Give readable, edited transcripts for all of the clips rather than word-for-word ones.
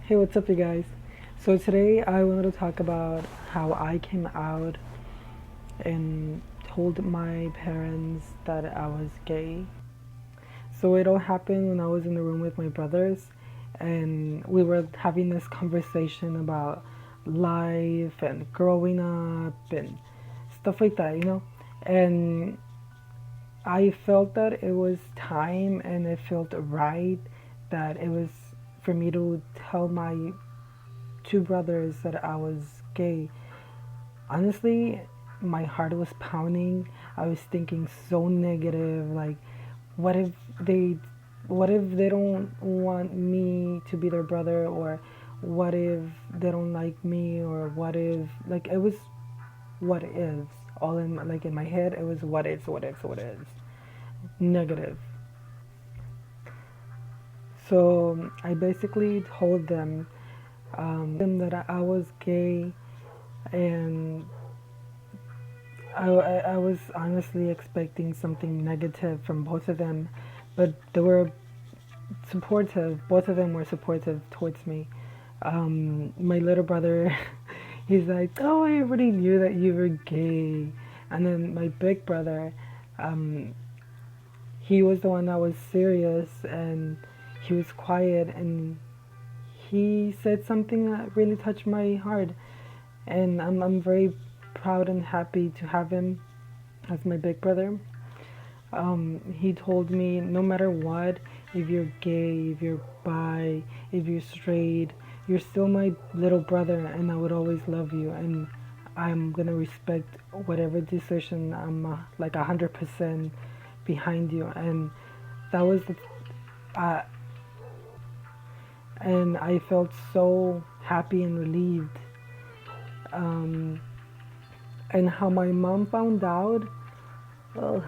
Hey, what's up, you guys? So, today I wanted to talk about how I came out and told my parents that I was gay. So, it all happened when I was in the room with my brothers, and we were having this conversation about life and growing up and stuff like that. And I felt that it was time and it felt right that it was for me to tell my two brothers that I was gay. Honestly, my heart was pounding. I was thinking so negative, like what if they what if they don't want me to be their brother, or what if they don't like me, or what if, like, it was what ifs all in, like, in my head. It was what ifs, what ifs, what ifs, negative. So I basically told them that I was gay, and I was honestly expecting something negative from both of them, but they were supportive. Both of them were supportive towards me. My little brother, he's like, "Oh, I already knew that you were gay." And then my big brother, um, he was the one that was serious, and he was quiet, and he said something that really touched my heart, and I'm very proud and happy to have him as my big brother. He told me, no matter what, if you're gay, if you're bi, if you're straight, you're still my little brother, and I would always love you, and I'm gonna respect whatever decision. I'm like 100% behind you, and that was uh, and I felt so happy and relieved. Um, and how my mom found out, well,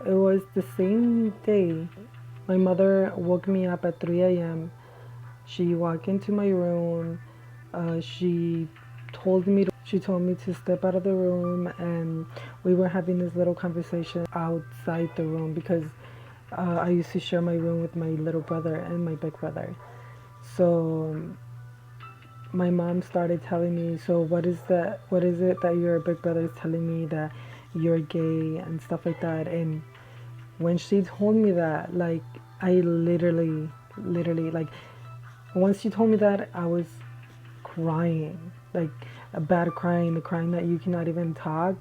it was the same day. My mother woke me up at 3 a.m. She walked into my room. She told me to step out of the room, and we were having this little conversation outside the room because I used to share my room with my little brother and my big brother. So my mom started telling me, "So what is that? What is it that your big brother is telling me that you're gay and stuff like that?" And when she told me that, like, I literally, like, once she told me that, I was crying, like a bad crying, the crying that you cannot even talk.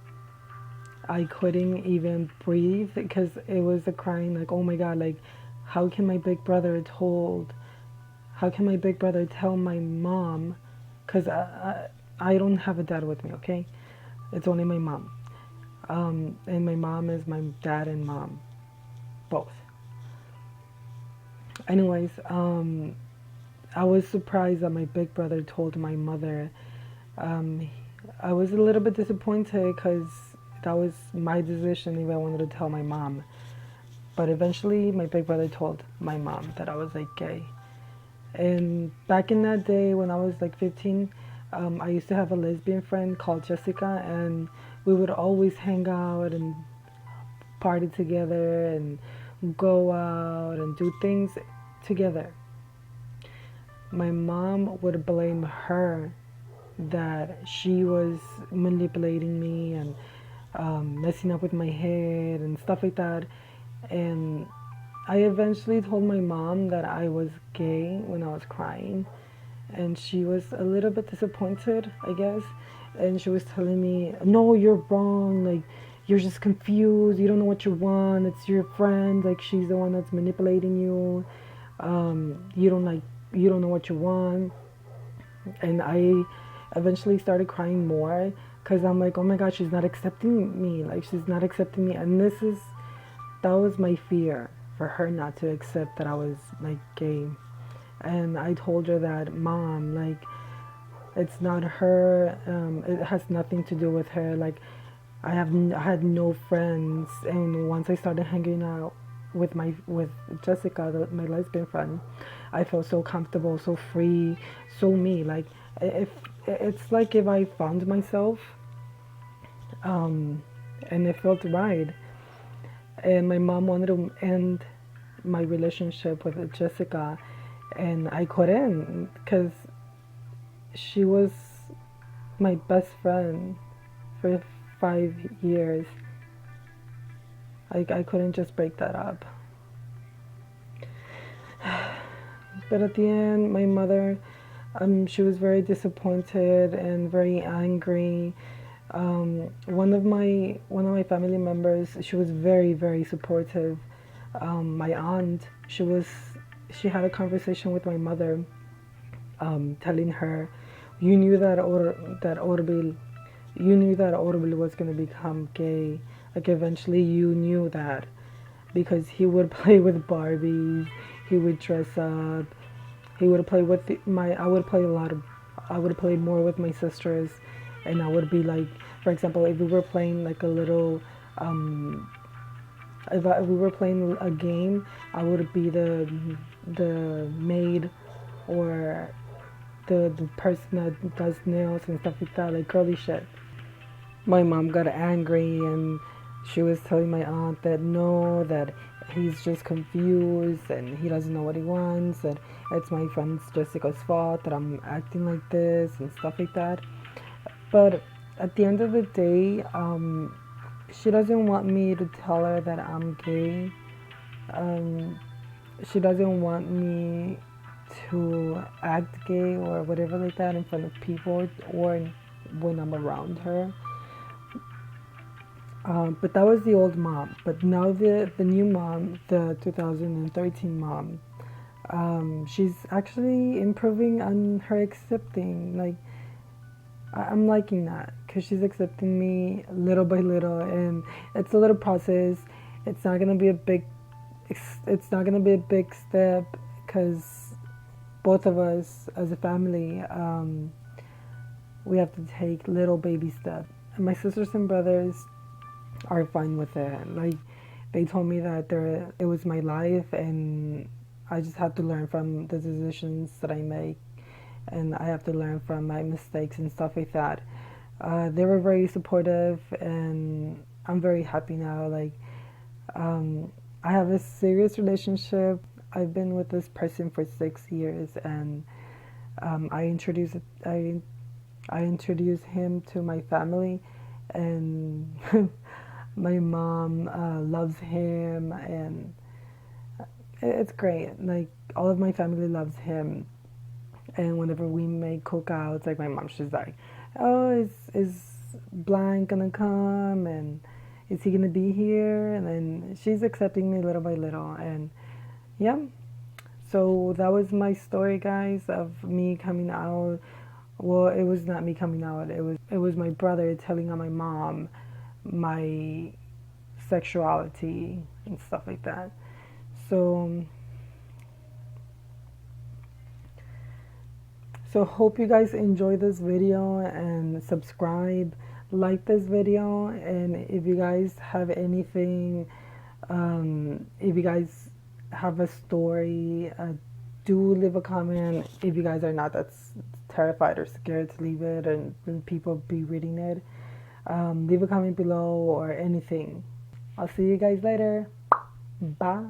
I couldn't even breathe because it was a crying like, oh my god, like, how can my big brother told, how can my big brother tell my mom? Because I don't have a dad with me, okay? It's only my mom. And my mom is my dad and mom, both. Anyways, I was surprised that my big brother told my mother. Um, I was a little bit disappointed because that was my decision if I wanted to tell my mom. But eventually, my big brother told my mom that I was like gay. And back in that day when I was like 15, I used to have a lesbian friend called Jessica, and we would always hang out and party together and go out and do things together. My mom would blame her that she was manipulating me and messing up with my head and stuff like that. And I eventually told my mom that I was gay when I was crying. And she was a little bit disappointed, I guess. And she was telling me, no, you're wrong. Like, you're just confused. You don't know what you want. It's your friend. Like, she's the one that's manipulating you. You don't like, you don't know what you want. And I eventually started crying more because I'm like, oh my god, she's not accepting me. Like, she's not accepting me. And that was my fear, for her not to accept that I was like gay. And I told her that, mom, like, it's not her. It has nothing to do with her. Like, I had no friends, and once I started hanging out with Jessica, my lesbian friend, I felt so comfortable, so free, so me. Like, if it's like if I found myself, um, and it felt right. And my mom wanted to end my relationship with Jessica, and I couldn't because she was my best friend for 5 years. I couldn't just break that up. But at the end, my mother, she was very disappointed and very angry. One of my family members, she was very supportive. My aunt, she had a conversation with my mother, telling her, you knew that Orbil, you knew that Orbil was gonna become gay. Like eventually, you knew that because he would play with Barbies, he would dress up, he would play with I would play a lot of, I would play more with my sisters, and I would be like, for example, if we were playing like a little, if we were playing a game, I would be the maid, or the person that does nails and stuff like that, like girly shit. My mom got angry and she was telling my aunt that no, that he's just confused and he doesn't know what he wants, that it's my friend Jessica's fault that I'm acting like this and stuff like that. But at the end of the day, she doesn't want me to tell her that I'm gay. Um, she doesn't want me to act gay or whatever like that in front of people or when I'm around her. But that was the old mom. But now the new mom, the 2013 mom, she's actually improving on her accepting. Like I'm liking that because she's accepting me little by little, and it's a little process. It's not gonna be a big. It's not gonna be a big step because both of us as a family, we have to take little baby steps. And my sisters and brothers are fine with it. Like they told me that it was my life, and I just have to learn from the decisions that I make, and I have to learn from my mistakes and stuff like that. They were very supportive, and I'm very happy now. Like I have a serious relationship. I've been with this person for 6 years, and I introduced I introduced him to my family, and my mom loves him, and it's great. Like all of my family loves him, and whenever we make cookouts, like my mom, she's like, "Oh, is Blank gonna come?" and "Is he gonna be here?" And then she's accepting me little by little, and yeah. So that was my story, guys, of me coming out. Well, it was not me coming out. It was my brother telling on my mom my sexuality and stuff like that. So hope you guys enjoy this video and subscribe, like this video, and if you guys have anything, if you guys have a story, do leave a comment. If you guys are not that terrified or scared to leave it and people be reading it, leave a comment below or anything. I'll see you guys later. Bye.